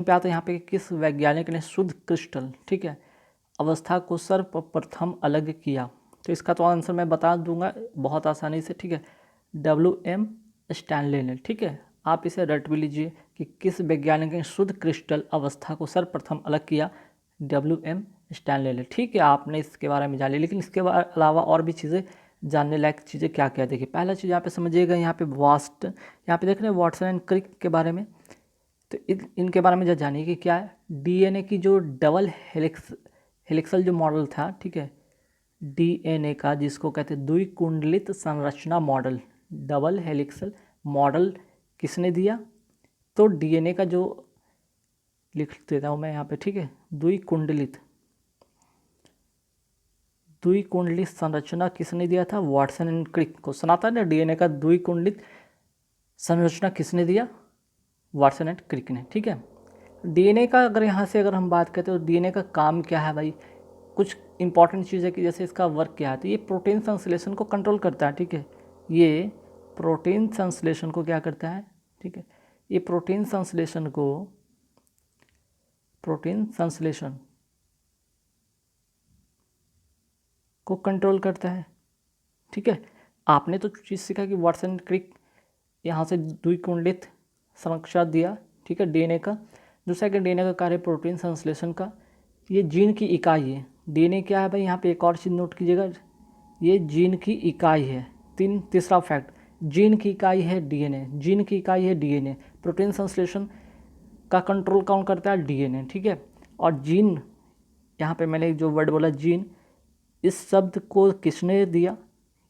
पे आता है यहाँ पे किस वैज्ञानिक ने शुद्ध क्रिस्टल, ठीक है, अवस्था को सर्वप्रथम अलग किया। तो इसका तो आंसर मैं बता दूंगा बहुत आसानी से, ठीक है, WM स्टैनले ने, ठीक है। आप इसे रट भी लीजिए कि किस वैज्ञानिक ने शुद्ध क्रिस्टल अवस्था को सर्वप्रथम अलग किया, WM स्टैनले ने, ठीक है। आपने इसके बारे में जान लिया, लेकिन इसके अलावा और भी चीज़ें जानने लायक चीज़ें क्या क्या देखिए। पहला चीज़ यहाँ पे समझिएगा, यहाँ पे वास्ट, यहाँ पे देख रहे हैं वाटसन एंड क्रिक के बारे में। तो इनके बारे में जो जानिए कि क्या है, DNA की जो डबल हेलिक्सल जो मॉडल था, ठीक है, DNA का जिसको कहते हैं द्विकुंडलित संरचना मॉडल, डबल हेलिक्सल मॉडल किसने दिया? तो DNA का जो लिख देता हूँ मैं यहाँ पे, ठीक है, द्विकुंडलित संरचना किसने दिया था? वाटसन एंड क्रिक को। सुना था ना DNA का द्विकुंडलित संरचना किसने दिया? वाटसन एंड क्रिक ने, ठीक है। DNA का अगर यहाँ से अगर हम बात करते हैं तो DNA का काम क्या है भाई? कुछ इंपॉर्टेंट चीज़ है कि जैसे इसका वर्क क्या है, तो ये प्रोटीन संश्लेषण को कंट्रोल करता है, ठीक है। ये प्रोटीन संश्लेषण को क्या करता है, ठीक है, ये प्रोटीन संश्लेषण को कंट्रोल करता है, ठीक है। आपने तो चीज़ सीखा कि वाटसन क्रिक यहाँ से द्विकुंडलित संरचना दिया, ठीक है, DNA का। दूसरा कि DNA का कार्य प्रोटीन संश्लेषण का, ये जीन की इकाई है। DNA क्या है भाई? यहाँ पे एक और चीज़ नोट कीजिएगा, ये जीन की इकाई है। तीसरा फैक्ट, जीन की इकाई है DNA, जीन की इकाई है DNA। प्रोटीन संश्लेषण का कंट्रोल कौन करता है? DNA, ठीक है। और जीन, यहाँ पे मैंने जो वर्ड बोला जीन, इस शब्द को किसने दिया?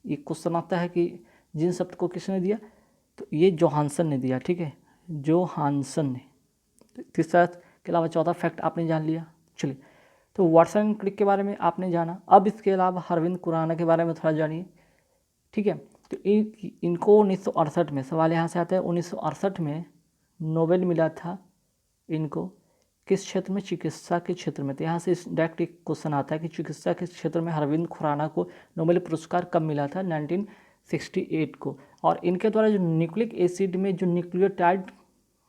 ये क्वेश्चन आता है कि जीन शब्द को किसने दिया? तो ये जोहानसन ने दिया, ठीक है, जोहानसन ने। तीसरा के अलावा चौथा फैक्ट आपने जान लिया। चलिए, तो वाटसन एंड क्रिक के बारे में आपने जाना। अब इसके अलावा अरविंद खुराना के बारे में थोड़ा जानिए, ठीक है। तो इनको 1968 में, सवाल यहाँ से आता है, 1968 में नोबेल मिला था इनको, किस क्षेत्र में? चिकित्सा के क्षेत्र में। तो यहाँ से डायरेक्ट एक क्वेश्चन आता है कि चिकित्सा के क्षेत्र में अरविंद खुराना को नोबेल पुरस्कार कब मिला था? 1968 को। और इनके द्वारा जो न्यूक्लिक एसिड में जो न्यूक्लियोटाइड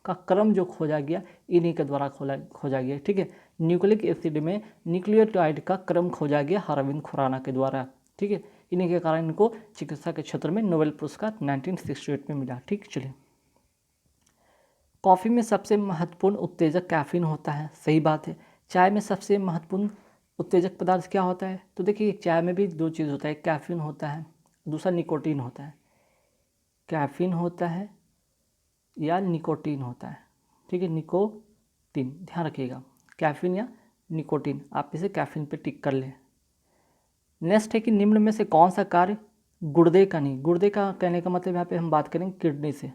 का क्रम जो खोजा गया, इन्हीं के द्वारा खोजा गया, ठीक है। न्यूक्लिक एसिड में न्यूक्लियोटाइड का क्रम खोजा गया अरविंद खुराना के द्वारा, ठीक है। इन्हीं के कारण इनको चिकित्सा के क्षेत्र में नोबेल पुरस्कार 1968 में मिला, ठीक। चलिए, कॉफ़ी में सबसे महत्वपूर्ण उत्तेजक कैफीन होता है, सही बात है। चाय में सबसे महत्वपूर्ण उत्तेजक पदार्थ क्या होता है? तो देखिए, चाय में भी दो चीज़ होता है, कैफीन होता है, दूसरा निकोटीन होता है। कैफीन होता है या निकोटीन होता है, ठीक है, निकोटीन, ध्यान रखिएगा, कैफीन या निकोटीन। आप इसे कैफीन पे टिक कर लें। नेक्स्ट है कि निम्न में से कौन सा कार्य गुर्दे का नहीं? गुर्दे का कहने का मतलब यहाँ पे हम बात करेंगे किडनी से,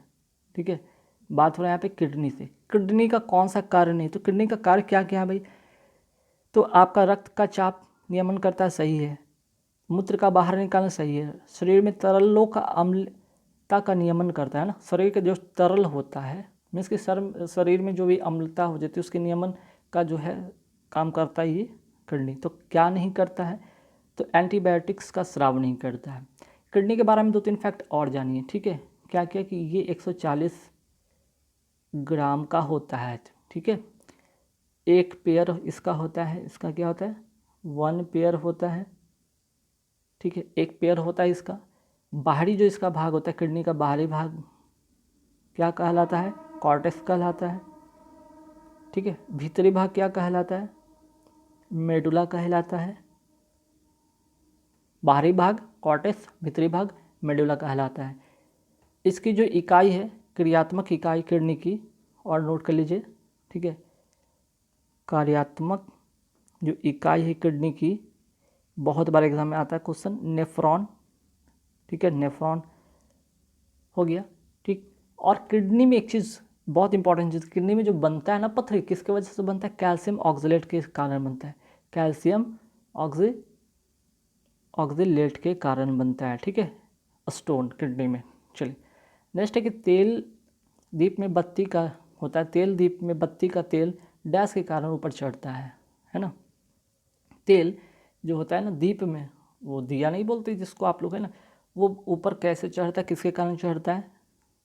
ठीक है, बात हो रहा है यहाँ पे किडनी से। किडनी का कौन सा कार्य नहीं? तो किडनी का कार्य क्या क्या है भाई? तो आपका रक्त का चाप नियमन करता है, सही है। मूत्र का बाहर निकालना, सही है। शरीर में तरलों का अम्लता का नियमन करता है ना, शरीर का जो तरल होता है, मीन्स कि शरीर में जो भी अम्लता हो जाती है उसके नियमन का जो है काम करता है ये किडनी। तो क्या नहीं करता है? तो एंटीबायोटिक्स का स्राव नहीं करता है। किडनी के बारे में 2-3 फैक्ट और जानिए, ठीक है। क्या क्या कि ये 140 ग्राम का होता है, ठीक है। एक पेयर इसका होता है, इसका क्या होता है? 1 पेयर होता है, ठीक है, एक पेयर होता है इसका। बाहरी जो इसका भाग होता है, किडनी का बाहरी भाग क्या कहलाता है? कॉर्टेक्स कहलाता है, ठीक है। भीतरी भाग क्या कहलाता है? मेडुला कहलाता है। बाहरी भाग कॉर्टेक्स, भीतरी भाग मेडुला कहलाता है। इसकी जो इकाई है, क्रियात्मक इकाई किडनी की, और नोट कर लीजिए, ठीक है, कार्यात्मक जो इकाई है किडनी की, बहुत बार एग्जाम में आता है क्वेश्चन, नेफ्रॉन, ठीक है, नेफ्रॉन हो गया, ठीक। और किडनी में एक चीज़ बहुत इंपॉर्टेंट चीज़, किडनी में जो बनता है ना पत्थर, किसके वजह से बनता है? कैल्शियम ऑक्सलेट के कारण बनता है, कैल्शियम ऑक्सलेट के कारण बनता है, ठीक है, स्टोन किडनी में। चलिए, नेक्स्ट है कि तेल दीप में बत्ती का होता है, तेल दीप में बत्ती का तेल डैश के कारण ऊपर चढ़ता है ना। तेल जो होता है ना दीप में, वो दिया नहीं बोलते जिसको आप लोग, है ना, वो ऊपर कैसे चढ़ता है, किसके कारण चढ़ता है?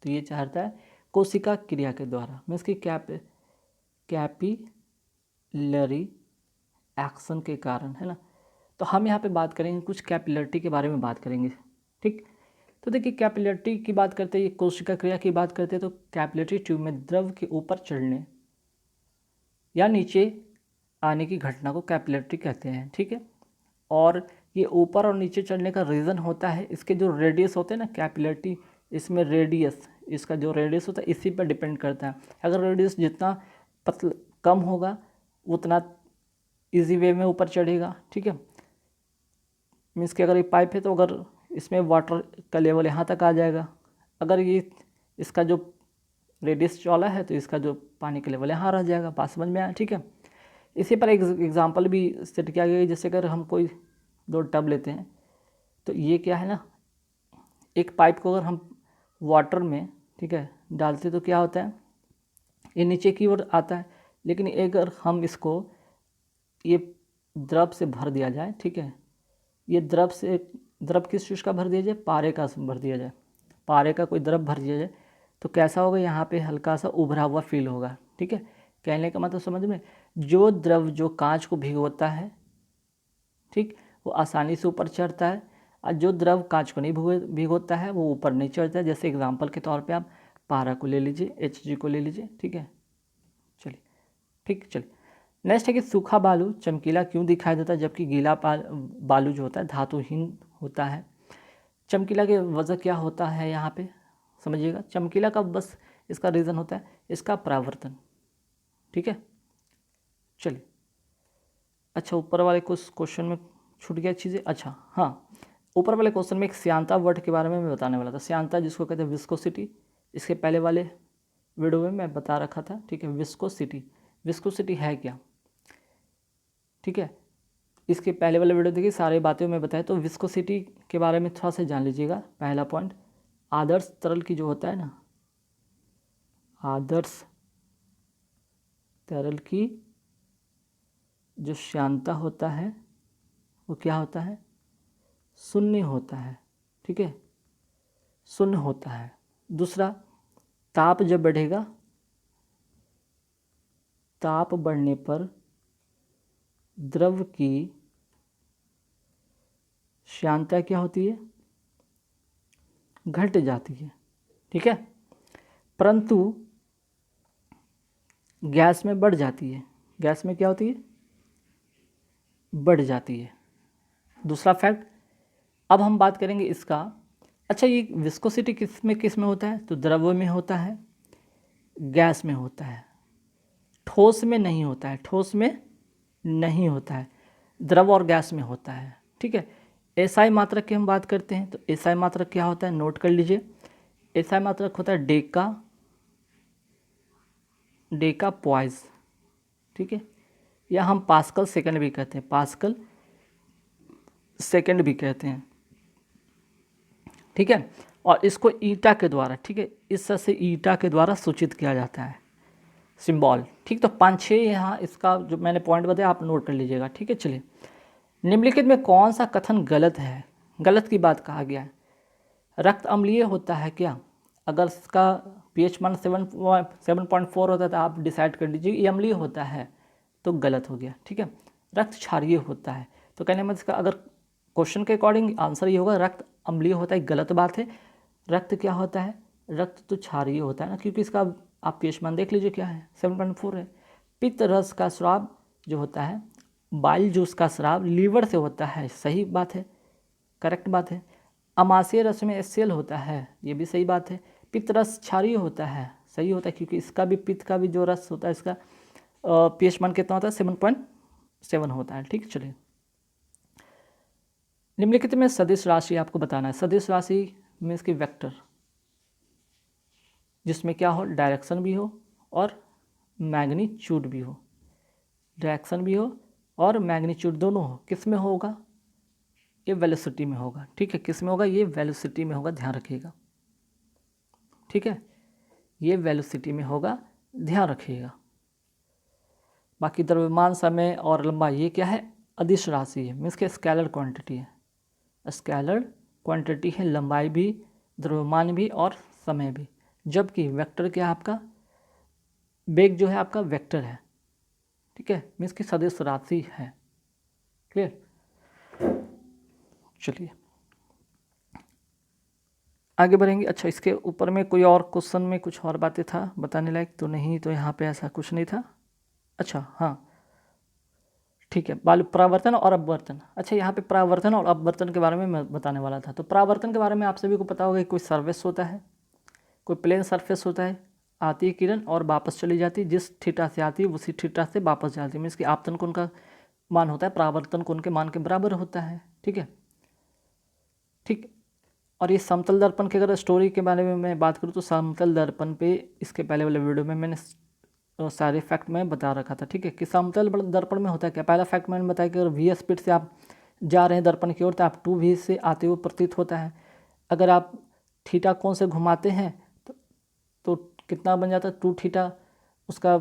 तो ये चढ़ता है कोशिका क्रिया के द्वारा, मीन्स कि क्या पे कैपिलरी एक्शन के कारण, है ना। तो हम यहाँ पे बात करेंगे कुछ कैपिलरिटी के बारे में बात करेंगे, ठीक। तो देखिए कैपिलरिटी की बात करते हैं, ये कोशिका क्रिया की बात करते हैं, तो कैपिलरी ट्यूब में द्रव के ऊपर चढ़ने या नीचे आने की घटना को कैपिलरिटी कहते हैं, ठीक है। और ये ऊपर और नीचे चढ़ने का रीज़न होता है इसके जो रेडियस होते हैं ना कैपिलरिटी, इसमें रेडियस, इसका जो रेडियस होता है इसी पर डिपेंड करता है। अगर रेडियस जितना पतला कम होगा उतना इजी वे में ऊपर चढ़ेगा, ठीक है। मीन्स कि अगर ये पाइप है तो अगर इसमें वाटर का लेवल यहाँ तक आ जाएगा, अगर ये इसका जो रेडियस चौड़ा है तो इसका जो पानी का लेवल यहाँ रह जाएगा। बात समझ में आया, ठीक है। इसी पर एक एग्जांपल भी सेट किया गया है, जैसे अगर हम कोई 2 टब लेते हैं तो ये क्या है ना, एक पाइप को अगर हम वाटर में, ठीक है, डालते तो क्या होता है, ये नीचे की ओर आता है। लेकिन अगर हम इसको ये द्रव से भर दिया जाए, ठीक है, ये द्रव किस चीज़ का भर दिया जाए, पारे का भर दिया जाए, पारे का कोई द्रव भर दिया जाए तो कैसा होगा, यहाँ पे हल्का सा उभरा हुआ फील होगा, ठीक है। कहने का मतलब समझ में, जो द्रव जो कांच को भिगोता है, ठीक, वो आसानी से ऊपर चढ़ता है, और जो द्रव कांच को नहीं भिगोता है वो ऊपर नहीं चढ़ता है। जैसे एग्जांपल के तौर पे आप पारा को ले लीजिए, Hg को ले लीजिए, ठीक है। चलिए, ठीक, चलिए नेक्स्ट है कि सूखा बालू चमकीला क्यों दिखाई देता है जबकि गीला बालू जो होता है धातुहीन होता है। चमकीला की वजह क्या होता है यहाँ पे समझिएगा, चमकीला का बस इसका रीज़न होता है इसका परावर्तन, ठीक है। चलिए, अच्छा ऊपर वाले कुछ क्वेश्चन में छूट गया चीज़ें। अच्छा हाँ, ऊपर वाले क्वेश्चन में एक श्यानता वर्ड के बारे में मैं बताने वाला था। श्यानता जिसको कहते हैं विस्कोसिटी, इसके पहले वाले वीडियो में मैं बता रखा था, ठीक है। विस्कोसिटी, विस्कोसिटी है क्या, ठीक है, इसके पहले वाले वीडियो देखिए, सारे बातें मैं बताया। तो विस्कोसिटी के बारे में थोड़ा सा जान लीजिएगा। पहला पॉइंट, आदर्श तरल की जो होता है ना, आदर्श तरल की जो श्यानता होता है वो क्या होता है, शून्य होता है, ठीक है, शून्य होता है। दूसरा, ताप जब बढ़ेगा, ताप बढ़ने पर द्रव की श्यानता क्या होती है, घट जाती है, ठीक है, परंतु गैस में बढ़ जाती है। गैस में क्या होती है, बढ़ जाती है। दूसरा फैक्ट, अब हम बात करेंगे इसका। अच्छा, ये विस्कोसिटी किस में होता है, तो द्रव में होता है, गैस में होता है, ठोस में नहीं होता है, ठोस में नहीं होता है, द्रव और गैस में होता है, ठीक है। एसआई मात्रक की हम बात करते हैं तो एसआई मात्रक क्या होता है, नोट कर लीजिए। एसआई मात्रक होता है डेका पॉइज, ठीक है, या हम पास्कल सेकंड भी कहते हैं, पास्कल सेकंड भी कहते हैं, ठीक है। और इसको ईटा के द्वारा, ठीक है, इस तरह से ईटा के द्वारा सूचित किया जाता है, सिंबल, ठीक। तो 5-6 यहाँ इसका जो मैंने पॉइंट बताया आप नोट कर लीजिएगा, ठीक है। चलिए, निम्नलिखित में कौन सा कथन गलत है, गलत की बात कहा गया है। रक्त अम्लीय होता है क्या, अगर इसका pH मान 7.4 होता है तो आप डिसाइड कर लीजिए ये अम्लीय होता है, तो गलत हो गया, ठीक है। रक्त क्षारीय होता है, तो कहने में इसका अगर क्वेश्चन के अकॉर्डिंग आंसर ये होगा रक्त अम्लीय होता है, गलत बात है। रक्त क्या होता है, रक्त तो क्षारीय होता है ना, क्योंकि इसका आप pH मान देख लीजिए क्या है, 7.4 है। पित्त रस का स्राव जो होता है, बाइल जूस का स्राव लीवर से होता है, सही बात है, करेक्ट बात है। अमाशय रस में HCl होता है, ये भी सही बात है। पित्त रस क्षारीय होता है, सही होता है, क्योंकि इसका भी पित्त का भी जो रस होता है इसका pH मान कितना होता है, 7.7 होता है, ठीक। चलिए, निम्नलिखित में सदिश राशि आपको बताना है। सदिश राशि मीन्स की वेक्टर, जिसमें क्या हो, डायरेक्शन भी हो और मैग्नीट्यूड भी हो, डायरेक्शन भी हो और मैग्नीट्यूड दोनों हो। किस में होगा, ये वेलोसिटी में होगा, ठीक है। किस में होगा, ये वेलोसिटी में होगा, ध्यान रखिएगा, ठीक है, ये वेलोसिटी में होगा, ध्यान रखिएगा। बाकी द्रव्यमान, समय और लंबाई ये क्या है, अदिश राशि है, मीन्स के स्केलर क्वांटिटी है, स्केलर क्वांटिटी है, लंबाई भी, द्रव्यमान भी और समय भी। जबकि वेक्टर क्या है आपका बेग जो है आपका वेक्टर है, ठीक है, मीन्स की सदिश राशि है। क्लियर? चलिए आगे बढ़ेंगे। अच्छा, इसके ऊपर में कोई और क्वेश्चन में कुछ और बातें था बताने लायक तो नहीं, तो यहाँ पे ऐसा कुछ नहीं था। अच्छा हाँ ठीक है, बालू परावर्तन और अपवर्तन। अच्छा, यहाँ पे परावर्तन और अपवर्तन के बारे में मैं बताने वाला था। तो परावर्तन के बारे में आप सभी को पता होगा कि कोई सरफेस होता है, कोई प्लेन सरफेस होता है, आती है किरण और वापस चली जाती है, जिस थीटा से आती है उसी थीटा से वापस जाती है, मीन्स कि आपतन कोण का मान होता है परावर्तन कोण के मान के बराबर होता है। ठीक है, ठीक। और ये समतल दर्पण की अगर स्टोरी के बारे में मैं बात करूँ तो समतल दर्पण पे इसके पहले वाले वीडियो में मैंने सारे फैक्ट में बता रखा था। ठीक है, कि समतल दर्पण में होता है क्या। पहला फैक्ट मैंने बताया कि अगर वी स्पीड से आप जा रहे हैं दर्पण की ओर तो आप 2v से आते हुए प्रतीत होता है। अगर आप थीटा कोण से घुमाते हैं तो कितना बन जाता है, 2 थीटा उसका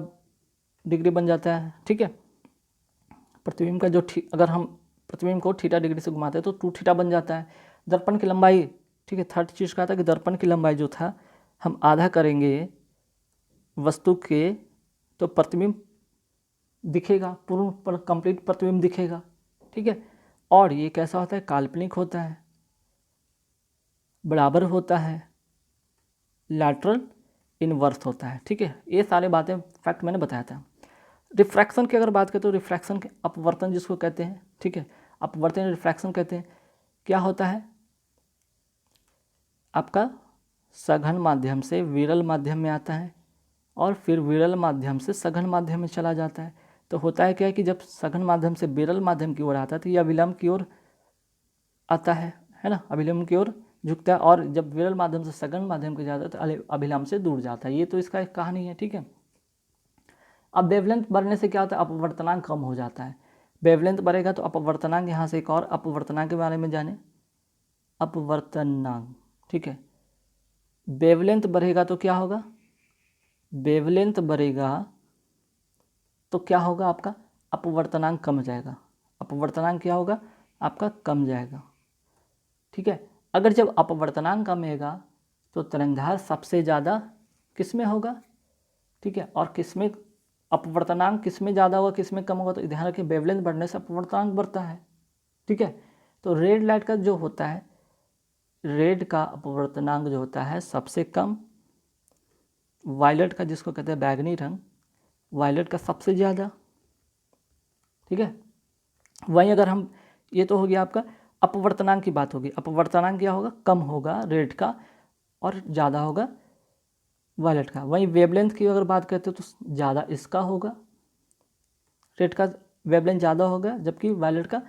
डिग्री बन जाता है। ठीक है, प्रतिबिंब का जो अगर हम प्रतिबिंब को थीटा डिग्री से घुमाते हैं तो 2 थीटा बन जाता है। दर्पण की लंबाई, ठीक है, थर्ड चीज़ कहा था कि दर्पण की लंबाई जो था हम आधा करेंगे वस्तु के तो प्रतिबिंब दिखेगा, पूर्ण कंप्लीट प्रतिबिंब दिखेगा। ठीक है, और ये कैसा होता है, काल्पनिक होता है, बराबर होता है, लैटरल इनवर्स होता है। ठीक है, ये सारे बातें फैक्ट मैंने बताया था। रिफ्रैक्शन की अगर बात करें तो रिफ्रैक्शन के अपवर्तन जिसको कहते हैं, ठीक है, अपवर्तन रिफ्रैक्शन कहते हैं, क्या होता है, आपका सघन माध्यम से विरल माध्यम में आता है और फिर विरल माध्यम से सघन माध्यम में चला जाता है। तो होता है क्या कि जब सघन माध्यम से विरल माध्यम की ओर आता है तो यह अभिलंब की ओर आता है ना, अभिलंब की ओर झुकता है, और जब विरल माध्यम से सघन माध्यम की जाता है तो अभिलंब से दूर जाता है। ये तो इसका एक कहानी है। ठीक है, अब वेवलेंथ बढ़ने से क्या होता है, अपवर्तनांक कम हो जाता है। वेवलेंथ बढ़ेगा तो अपवर्तनांक, यहाँ से एक और अपवर्तनांक के बारे में जाने, अपवर्तनांक। ठीक है, वेवलेंथ बढ़ेगा तो क्या होगा, वेवलेंथ बढ़ेगा तो क्या होगा, आपका अपवर्तनांक कम जाएगा। अपवर्तनांक क्या होगा आपका, कम जाएगा। ठीक है, अगर जब अपवर्तनांक कमेगा तो तरंगधार सबसे ज़्यादा किस में होगा। ठीक है, और किस में अपवर्तनांक किस में ज़्यादा होगा किस में कम होगा, तो ध्यान रखिए वेवलेंथ बढ़ने से अपवर्तनांक बढ़ता है। ठीक है, तो रेड लाइट का जो होता है, रेड का अपवर्तनांक जो होता है सबसे कम, वायलेट का जिसको कहते हैं बैगनी रंग, वायलेट का सबसे ज़्यादा। ठीक है, वहीं अगर हम, ये तो हो गया आपका अपवर्तनांक की बात होगी, अपवर्तनांक क्या होगा, कम होगा रेड का और ज़्यादा होगा वायलेट का। वहीं वेवलेंथ की अगर बात करते हो तो ज़्यादा इसका होगा, रेड का वेवलेंथ ज़्यादा होगा जबकि वायलेट का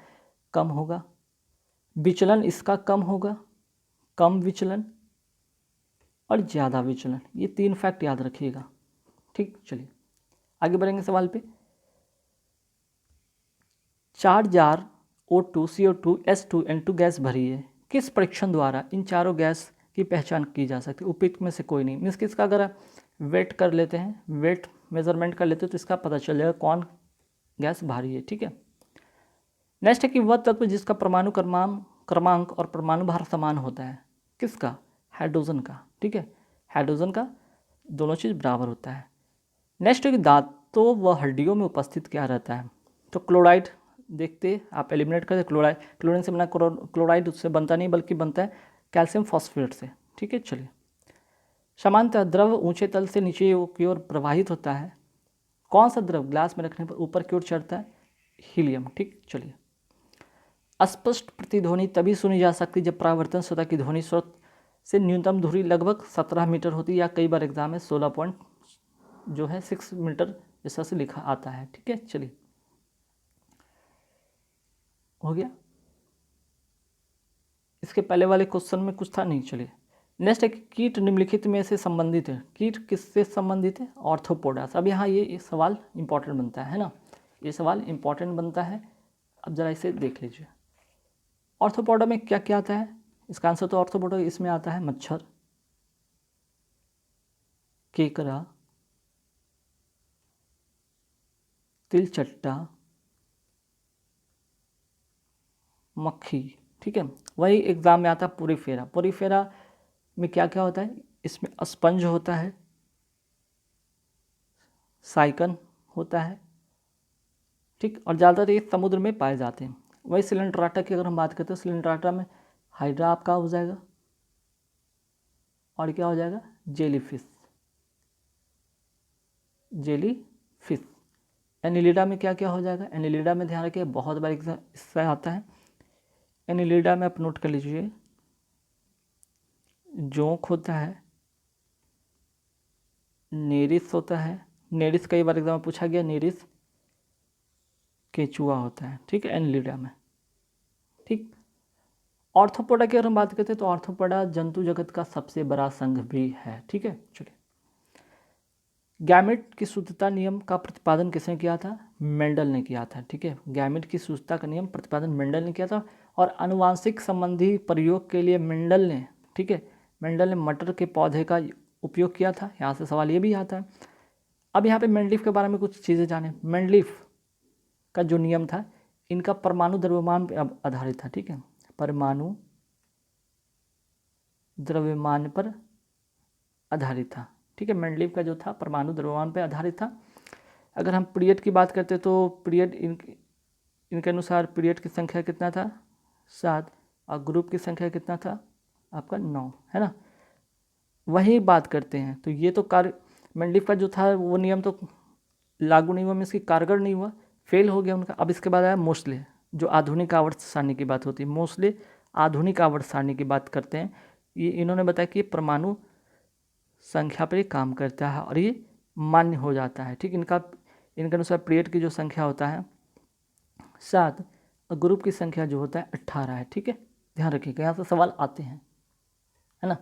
कम होगा। विचलन इसका कम होगा, कम विचलन और ज़्यादा विचलन, ये 3 फैक्ट याद रखिएगा। ठीक, चलिए आगे बढ़ेंगे सवाल पे। 4 jar O2 CO2 S2 N2 gas भरी है, किस परीक्षण द्वारा इन चारों गैस की पहचान की जा सकती है, उपयुक्त में से कोई नहीं। मीन्स कि इसका अगर वेट कर लेते हैं, वेट मेजरमेंट कर लेते हैं तो इसका पता चल जाएगा कौन गैस भारी है। ठीक है, नेक्स्ट है कि वह तत्व जिसका परमाणु क्रमांक और परमाणु भार समान होता है, किसका, हाइड्रोजन का। ठीक है, हाइड्रोजन का दोनों चीज़ बराबर होता है। नेक्स्ट है कि दांतों व हड्डियों में उपस्थित क्या रहता है, तो क्लोराइड देखते आप एलिमिनेट करते, क्लोराइड, क्लोरीन से बना क्लोराइड उससे बनता नहीं बल्कि बनता है कैल्शियम फॉस्फेट से। ठीक है, चलिए सामान्यतः द्रव ऊंचे तल से नीचे की ओर प्रवाहित होता है, कौन सा द्रव ग्लास में रखने पर ऊपर की ओर चढ़ता है, हीलियम। ठीक, चलिए अस्पष्ट प्रतिध्वनि तभी सुनी जा सकती जब परावर्तन सतह की ध्वनि स्रोत से न्यूनतम दूरी लगभग 17 मीटर होती है, या कई बार एग्जाम में 16.6 मीटर जैसा से लिखा आता है। ठीक है, चलिए हो गया, इसके पहले वाले क्वेश्चन में कुछ था नहीं। चलिए नेक्स्ट है कि कीट निम्नलिखित में से संबंधित है, कीट किससे संबंधित है, ऑर्थोपोडास। अब यहाँ ये सवाल इंपॉर्टेंट बनता है ना, ये सवाल इंपॉर्टेंट बनता है। अब जरा इसे देख लीजिए, ऑर्थोपोडा में क्या क्या आता है, इसका आंसर तो ऑर्थोपोडा इसमें आता है मच्छर, केकड़ा, तिलचट्टा, मक्खी। ठीक है, वही एग्जाम में आता है पोरीफेरा। पोरीफेरा में क्या क्या होता है, इसमें स्पंज होता है, साइकन होता है, ठीक, और ज़्यादातर ये समुद्र में पाए जाते हैं। वही सिलेंड्राटा की अगर हम बात करते हैं, सिलेंड्राटा में हाइड्रा आपका हो जाएगा और क्या हो जाएगा, जेलीफिश, जेलीफिश। एनिलिडा में क्या क्या हो जाएगा, एनिलिडा में ध्यान रखिए बहुत बार इससे आता है। एनिलिडा में आप नोट कर लीजिए, जोंक होता है, नेरिस होता है, नेरिस कई बार एग्जाम में पूछा गया, नेरिस केचुआ होता है, ठीक है, एनिलिडा में, ठीक। ऑर्थोपोडा की अगर हम बात करते हैं तो ऑर्थोपोडा जंतु जगत का सबसे बड़ा संघ भी है, ठीक है। चलिए, गैमेट की शुद्धता नियम का प्रतिपादन किसने किया था, मेंडल ने किया था, ठीक है। गैमेट की शुद्धता का नियम प्रतिपादन मेंडल ने किया था। और आनुवांशिक संबंधी प्रयोग के लिए मेंडल ने, ठीक है, मेंडल ने मटर के पौधे का उपयोग किया था। यहाँ से सवाल ये भी आता है। अब यहाँ पे मेंडलीफ के बारे में कुछ चीज़ें जाने। मेंडलीफ का जो नियम था, इनका परमाणु द्रव्यमान पर आधारित था, ठीक है, परमाणु द्रव्यमान पर आधारित था, ठीक है। मेंडलीफ का जो था परमाणु द्रव्यमान पर आधारित था। अगर हम पीरियड की बात करते तो पीरियड इनके अनुसार पीरियड की संख्या कितना था, 7, और ग्रुप की संख्या कितना था आपका 9, है ना। वही बात करते हैं तो ये तो मेंडलीफ का जो था वो नियम तो लागू नहीं हुआ, मीन्स की कारगर नहीं हुआ, फेल हो गया उनका। अब इसके बाद आया मोस्ले, जो आधुनिक आवर्त सारणी की बात होती है। मोस्ले आधुनिक आवर्त सारणी की बात करते हैं। ये इन्होंने बताया कि परमाणु संख्या पर काम करता है और ये मान्य हो जाता है, ठीक। इनके अनुसार पीरियड की जो संख्या होता है 7 और ग्रुप की संख्या जो होता है 18 है, ठीक है। ध्यान रखिएगा, यहाँ से सवाल आते हैं, है ना।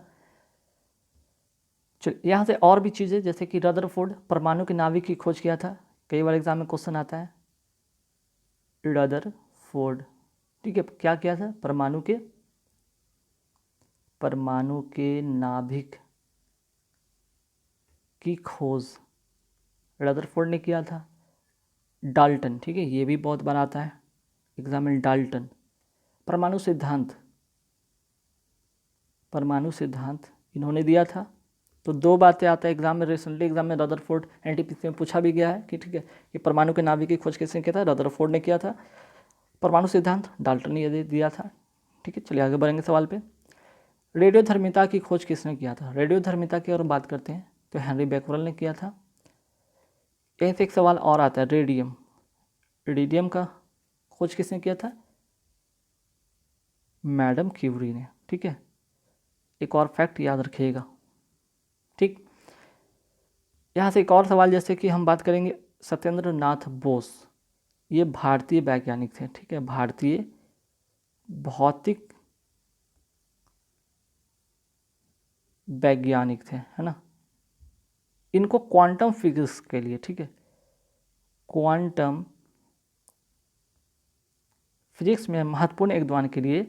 चलिए, यहाँ से और भी चीज़ें, जैसे कि रदरफोर्ड परमाणु के नाभिक की खोज किया था, कई बार एग्जाम में क्वेश्चन आता है। रदरफोर्ड, ठीक है, क्या किया था, परमाणु के नाभिक की खोज रदरफोर्ड ने किया था। डाल्टन, ठीक है, ये भी बहुत बार आता है एग्जाम में। डाल्टन परमाणु सिद्धांत इन्होंने दिया था। तो दो बातें आता है एग्जाम में, रिसेंटली एग्जाम में रदरफोर्ड एनटीपीसी में पूछा भी गया है कि, ठीक है, कि परमाणु के नाभिक की खोज किसने किया था, रदरफोर्ड ने किया था। परमाणु सिद्धांत डाल्टन ने दिया था, ठीक है। चलिए आगे बढ़ेंगे सवाल पे। रेडियोधर्मिता की खोज किसने किया था, रेडियोधर्मिता की अगर बात करते हैं तो हेनरी बैक्यूरेल ने किया था। यहीं से एक सवाल और आता है, रेडियम का खोज किसने किया था, मैडम क्यूरी ने, ठीक है। एक और फैक्ट याद रखिएगा, ठीक। यहाँ से एक और सवाल, जैसे कि हम बात करेंगे सत्येंद्र नाथ बोस, ये भारतीय वैज्ञानिक थे, ठीक है, भारतीय भौतिक वैज्ञानिक थे, है ना। इनको क्वांटम फिजिक्स के लिए, ठीक है, क्वांटम फिजिक्स में महत्वपूर्ण योगदान के लिए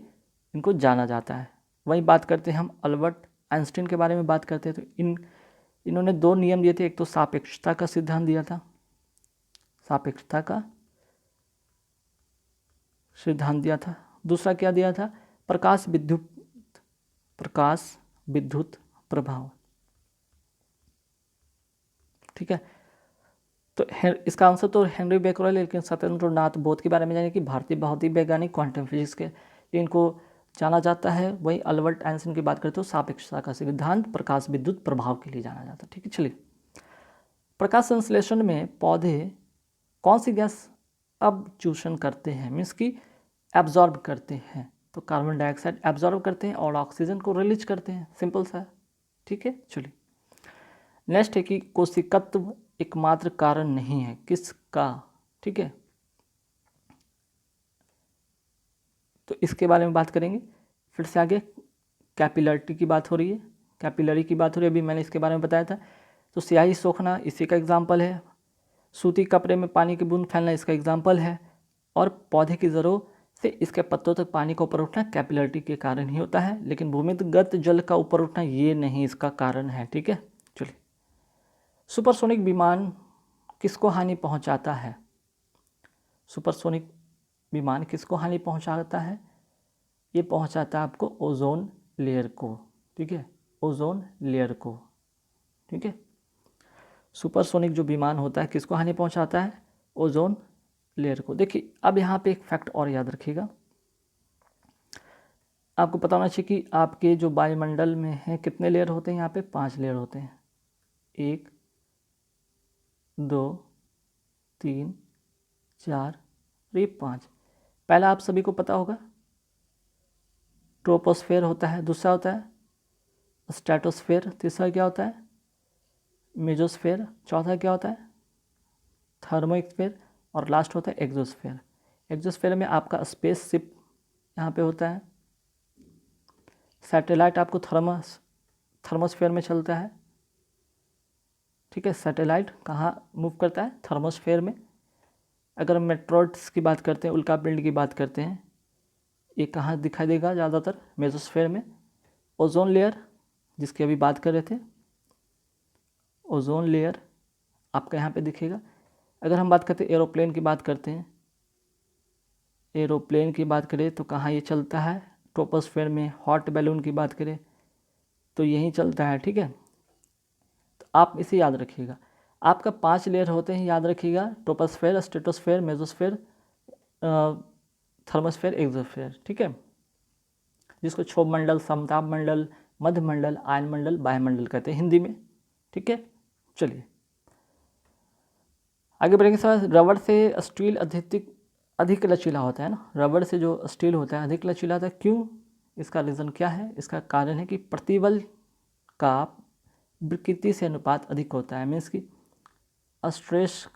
इनको जाना जाता है। वहीं बात करते हैं हम अल्बर्ट आइंस्टीन के बारे में बात करते हैं तो इन्होंने 2 नियम दिए थे। एक तो सापेक्षता का सिद्धांत दिया था, सापेक्षता का सिद्धांत दिया था। दूसरा क्या दिया था, प्रकाश विद्युत प्रभाव, ठीक है। तो इसका आंसर तो हेनरी बैक्यूरेल, लेकिन सत्येंद्र नाथ बोस के बारे में जाने कि भारतीय भौतिक वैज्ञानिक क्वांटम फिजिक्स के, इनको जाना जाता है। वही अल्बर्ट आइंस्टीन की बात करते हो सापेक्षता का सिद्धांत प्रकाश विद्युत प्रभाव के लिए जाना जाता है, ठीक है। चलिए, प्रकाश संश्लेषण में पौधे कौन सी गैस अवशोषण करते हैं, मीन्स कि एब्जॉर्ब करते हैं, तो कार्बन डाइऑक्साइड एब्जॉर्ब करते हैं और ऑक्सीजन को रिलीज करते हैं, सिंपल सा है, ठीक है। चलिए, नेक्स्ट है कि कोशिकत्व एकमात्र कारण नहीं है, किसका, ठीक है। तो इसके बारे में बात करेंगे। फिर से आगे कैपिलरिटी की बात हो रही है, कैपिलरी की बात हो रही है, अभी मैंने इसके बारे में बताया था। तो स्याही सोखना इसी का एग्जाम्पल है, सूती कपड़े में पानी की बूंद फैलना इसका एग्जाम्पल है, और पौधे की जड़ों से इसके पत्तों तक पानी का ऊपर उठना कैपिलरिटी के कारण ही होता है, लेकिन भूमिगत जल का ऊपर उठना ये नहीं इसका कारण है, ठीक है। चलिए, सुपरसोनिक विमान किसको हानि पहुंचाता है, सुपरसोनिक विमान किसको हानि पहुंचाता है, ये पहुंचाता है आपको ओजोन लेयर को, ठीक है, ओजोन लेयर को, ठीक है। सुपरसोनिक जो विमान होता है किसको हानि पहुंचाता है? ओजोन लेयर को। देखिए अब यहाँ पे एक फैक्ट और याद रखिएगा, आपको पता होना चाहिए कि आपके जो वायुमंडल में है कितने लेयर होते हैं, यहाँ पे 5 लेयर होते हैं, 1 2 3 4 ये 5। पहला आप सभी को पता होगा ट्रोपोस्फेयर होता है, दूसरा होता है स्ट्रेटोस्फेयर, तीसरा क्या होता है मेजोस्फेयर, चौथा क्या होता है थर्मोस्फेयर, और लास्ट होता है एक्सोस्फेयर। एक्सोस्फेयर में आपका स्पेस शिप यहाँ पे होता है, सैटेलाइट आपको थर्मोस्फेयर में चलता है, ठीक है। सैटेलाइट कहाँ मूव करता है? थर्मोस्फेयर में। अगर हम मेट्रॉइड्स की बात करते हैं, उल्का पिंड की बात करते हैं, ये कहाँ दिखाई देगा ज़्यादातर? मेसोस्फेयर में। ओजोन लेयर जिसकी अभी बात कर रहे थे, ओजोन लेयर आपका यहाँ पे दिखेगा। अगर हम बात करते हैं एरोप्लेन की बात करते हैं, एरोप्लेन की बात करें तो कहाँ ये चलता है? ट्रोपोस्फेयर में। हॉट बैलून की बात करें तो यहीं चलता है, ठीक है। तो आप इसे याद रखिएगा, आपका 5 लेयर होते हैं, याद रखिएगा, troposphere, stratosphere, mesosphere, thermosphere, exosphere, ठीक है, जिसको क्षोभ मंडल, समताप मंडल, मध्य मंडल, आयन मंडल, वायुमंडल कहते हैं हिंदी में, ठीक है। चलिए आगे बढ़ेंगे सर। रबड़ से स्टील अधिक लचीला होता है ना, रबड़ से जो स्टील होता है अधिक लचीला होता है, क्यों? इसका रीज़न क्या है? इसका कारण है कि प्रतिबल का विकृति से अनुपात अधिक होता है, मीन्स कि स्ट्रेस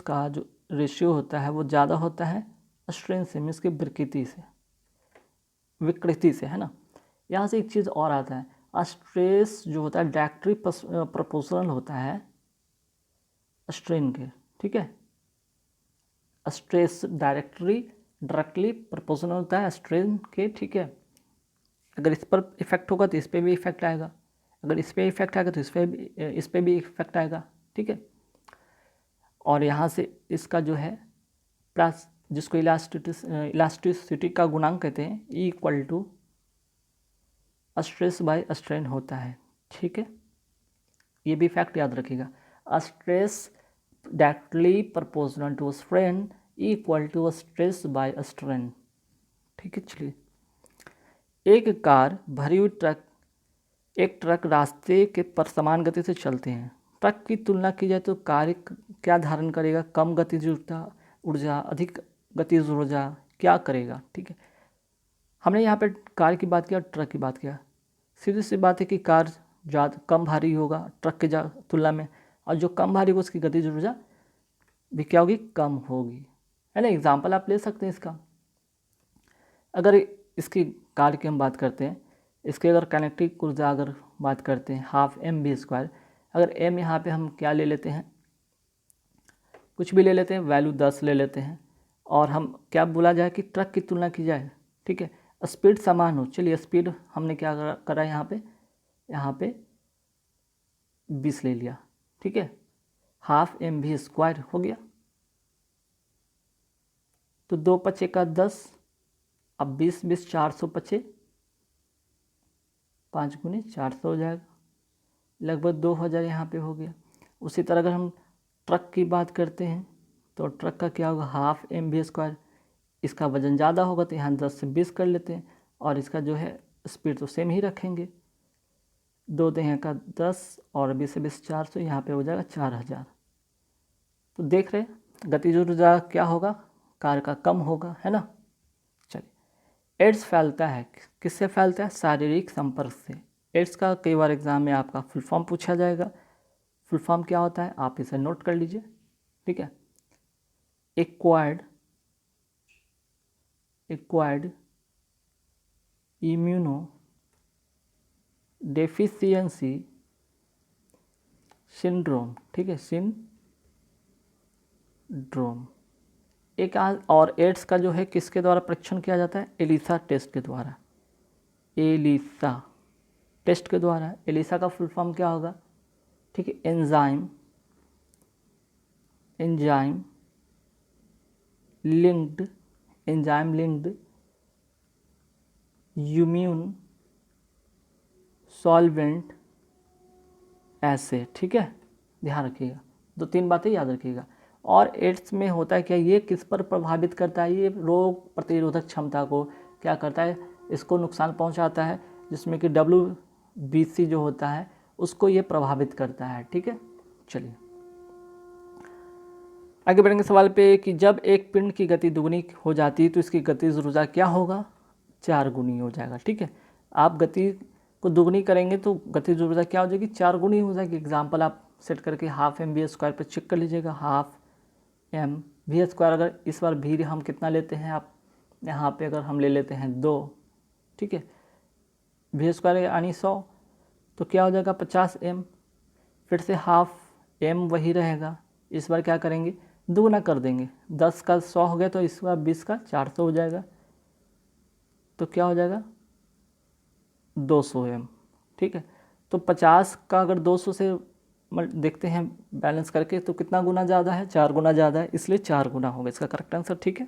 का जो रेशियो होता है वो ज़्यादा होता है स्ट्रेन से, मीन्स कि विकृति से, है ना। यहाँ से एक चीज़ और आता है, स्ट्रेस जो होता है डायरेक्टली प्रोपोर्शनल होता है स्ट्रेन के, ठीक है। स्ट्रेस डायरेक्टली प्रोपोर्शनल होता है स्ट्रेन के, ठीक है। अगर इस पर इफेक्ट होगा तो इस पर भी इफेक्ट आएगा, अगर इस पर इफेक्ट आएगा तो इस पर भी इफेक्ट आएगा, ठीक है। और यहाँ से इसका जो है प्लस, जिसको इलास्टिसिटी का गुणांक कहते हैं, E equal to stress by strain होता है, ठीक है। ये भी फैक्ट याद रखिएगा, stress directly proportional to strain equal to stress by strain, ठीक है। चलिए, एक कार भरी हुई एक ट्रक रास्ते के पर समान गति से चलते हैं। ट्रक की तुलना की जाए तो कार क्या धारण करेगा? कम गतिज ऊर्जा, अधिक गतिज ऊर्जा, क्या करेगा, ठीक है। हमने यहाँ पे कार की बात किया और ट्रक की बात किया, सीधी सी बात है कि कार ज़्यादा कम भारी होगा ट्रक के तुलना में, और जो कम भारी होगा उसकी गतिज ऊर्जा भी क्या होगी? कम होगी, है ना। एग्जाम्पल आप ले सकते हैं इसका। अगर इसकी कार की हम बात करते हैं, इसके अगर काइनेटिक ऊर्जा अगर बात करते हैं ½ mv², अगर m यहाँ पे हम क्या ले लेते हैं, कुछ भी ले लेते हैं, वैल्यू 10 ले लेते हैं, और हम क्या बोला जाए कि ट्रक की तुलना की जाए, ठीक है, स्पीड समान हो। चलिए स्पीड हमने क्या करा यहाँ पे 20 ले लिया, ठीक है, ½ mv² हो गया। तो 2 × 5 = 10, अब 20 400 × 5 × 400 हो जाएगा, लगभग 2000 यहाँ पे हो गया। उसी तरह अगर हम ट्रक की बात करते हैं तो ट्रक का क्या होगा? ½ mv², इसका वज़न ज़्यादा होगा तो यहाँ 10 से 20 कर लेते हैं, और इसका जो है स्पीड तो सेम ही रखेंगे, 2 × 10 और 20 से 20 400, यहाँ पे हो जाएगा 4000। तो देख रहे गतिज ऊर्जा क्या होगा? कार का कम होगा, है ना। चलिए, एड्स फैलता है किससे फैलता है? शारीरिक संपर्क से। एड्स का कई बार एग्जाम में आपका फुल फॉर्म पूछा जाएगा, फुल फॉर्म क्या होता है आप इसे नोट कर लीजिए, ठीक है। एक्वायर्ड इम्यूनो डेफिशिएंसी सिंड्रोम, ठीक है, सिंड्रोम। एक और एड्स का जो है किसके द्वारा परीक्षण किया जाता है? एलिसा टेस्ट के द्वारा, एलिसा टेस्ट के द्वारा। एलिसा का फुल फॉर्म क्या होगा? ठीक है, एंजाइम लिंक्ड इम्यून सॉल्वेंट ऐसे, ठीक है, ध्यान रखिएगा, 2-3 बातें याद रखिएगा। और एड्स में होता है क्या, ये किस पर प्रभावित करता है, ये रोग प्रतिरोधक क्षमता को क्या करता है, इसको नुकसान पहुंचाता है, जिसमें कि WBC जो होता है उसको ये प्रभावित करता है, ठीक है। चलिए आगे बढ़ेंगे सवाल पे कि जब एक पिंड की गति दुगनी हो जाती है तो इसकी गतिज ऊर्जा क्या होगा, 4 गुनी हो जाएगा, ठीक है। आप गति को दुगनी करेंगे तो गतिज ऊर्जा क्या हो जाएगी, 4 गुनी हो जाएगी। एग्जाम्पल आप सेट करके ½ mv² पर चेक कर लीजिएगा। ½ mv², अगर इस बार भी हम कितना लेते हैं, आप यहाँ पे अगर हम ले लेते हैं 2, ठीक है, v² यानी 100, तो क्या हो जाएगा 50 m, फिर से ½ m वही रहेगा। इस बार क्या करेंगे, दुगना कर देंगे, 10 का 100 हो गया तो इस बार 20 का 400 हो जाएगा, तो क्या हो जाएगा 200 m, ठीक है। तो 50 का अगर 200 से देखते हैं बैलेंस करके तो कितना गुना ज़्यादा है, 4 गुना ज़्यादा है, इसलिए 4 गुना होगा इसका करेक्ट आंसर, ठीक है।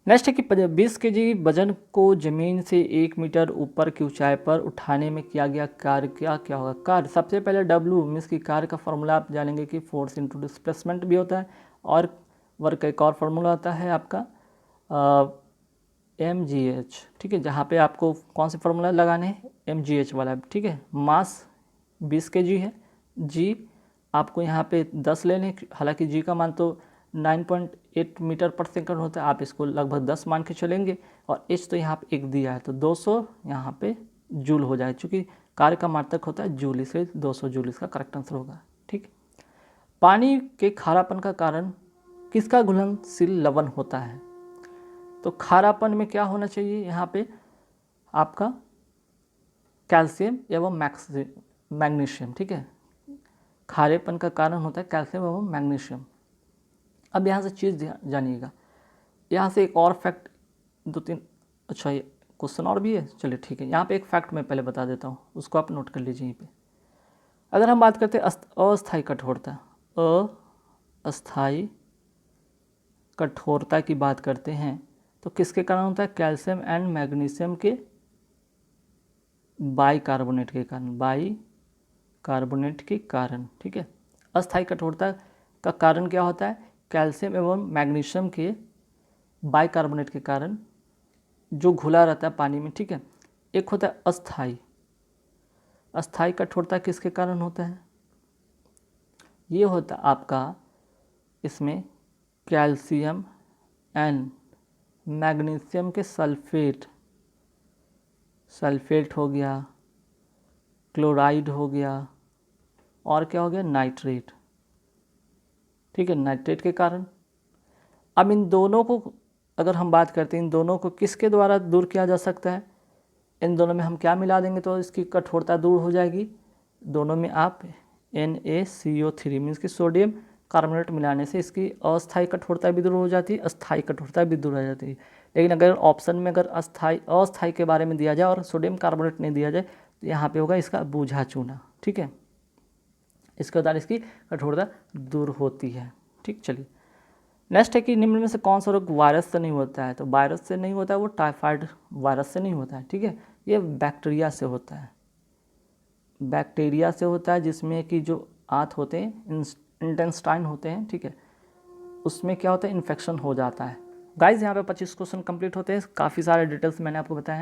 नेक्स्ट है कि 20 kg वजन को ज़मीन से 1 मीटर ऊपर की ऊंचाई पर उठाने में किया गया कार्य क्या होगा। कार्य, सबसे पहले W मीन्स की कार्य का फॉर्मूला आप जानेंगे कि फोर्स इंटू डिस्प्लेसमेंट भी होता है, और वर्क का एक और फार्मूला होता है आपका mgh, ठीक है, जहाँ पे आपको कौन से फार्मूला लगाने हैं, mgh वाला, ठीक है। मास 20 kg है, g आपको यहाँ पे 10 लेने, हालांकि g का मान तो 9.8 मीटर पर सेकंड होता है, आप इसको लगभग 10 मान के चलेंगे, और h तो यहाँ पे 1 दिया है तो 200 यहाँ पे जूल हो जाए, चूँकि कार्य का मात्रक होता है जूल, इसलिए 200 जूल इसका करेक्ट आंसर होगा, ठीक। पानी के खारापन का कारण किसका घुलनशील लवण होता है, तो खारापन में क्या होना चाहिए, यहाँ पे आपका कैल्शियम एवं मैग्नीशियम, ठीक है। खारेपन का कारण होता है कैल्शियम एवं मैग्नीशियम। अब यहाँ से चीज़ जानिएगा, यहाँ से एक और फैक्ट 2-3, अच्छा ये क्वेश्चन और भी है, चलिए ठीक है। यहाँ पे एक फैक्ट मैं पहले बता देता हूँ, उसको आप नोट कर लीजिए यहीं पे। अगर हम बात करते हैं अस्थायी कठोरता, अस्थायी कठोरता की बात करते हैं तो किसके कारण होता है, कैल्शियम एंड मैग्नीशियम के बाइकार्बोनेट के कारण, बाइकार्बोनेट के कारण, ठीक है। अस्थायी कठोरता का कारण क्या होता है, कैल्शियम एवं मैग्नीशियम के बाइकार्बोनेट के कारण जो घुला रहता है पानी में, ठीक है। एक होता है अस्थायी, अस्थायी कठोरता किसके कारण होता है, ये होता है आपका इसमें कैल्शियम एंड मैग्नीशियम के सल्फेट हो गया, क्लोराइड हो गया, और क्या हो गया, नाइट्रेट, ठीक है, नाइट्रेट के कारण। अब इन दोनों को अगर हम बात करते हैं, इन दोनों को किसके द्वारा दूर किया जा सकता है, इन दोनों में हम क्या मिला देंगे तो इसकी कठोरता दूर हो जाएगी। दोनों में आप NaCO3 मीन्स की सोडियम कार्बोनेट मिलाने से इसकी अस्थायी कठोरता भी दूर हो जाती है, अस्थायी कठोरता भी दूर हो जाती है। लेकिन अगर ऑप्शन में अगर अस्थायी के बारे में दिया जाए और सोडियम कार्बोनेट नहीं दिया जाए तो यहाँ पे होगा इसका बूझा चूना, ठीक है। इसके द्वारा इसकी कठोरता दूर होती है, ठीक। चलिए नेक्स्ट है कि निम्न में से कौन सा रोग वायरस से नहीं होता है, तो वायरस से नहीं होता है, वो टाइफाइड वायरस से नहीं होता है, ठीक है। ये बैक्टीरिया से होता है, बैक्टीरिया से होता है, जिसमें कि जो आंत होते हैं, इंटेस्टाइन होते हैं, ठीक है, उसमें क्या होता है, इन्फेक्शन हो जाता है। गाइज यहाँ पे 25 क्वेश्चन कंप्लीट होते हैं, काफ़ी सारे डिटेल्स मैंने आपको बताया।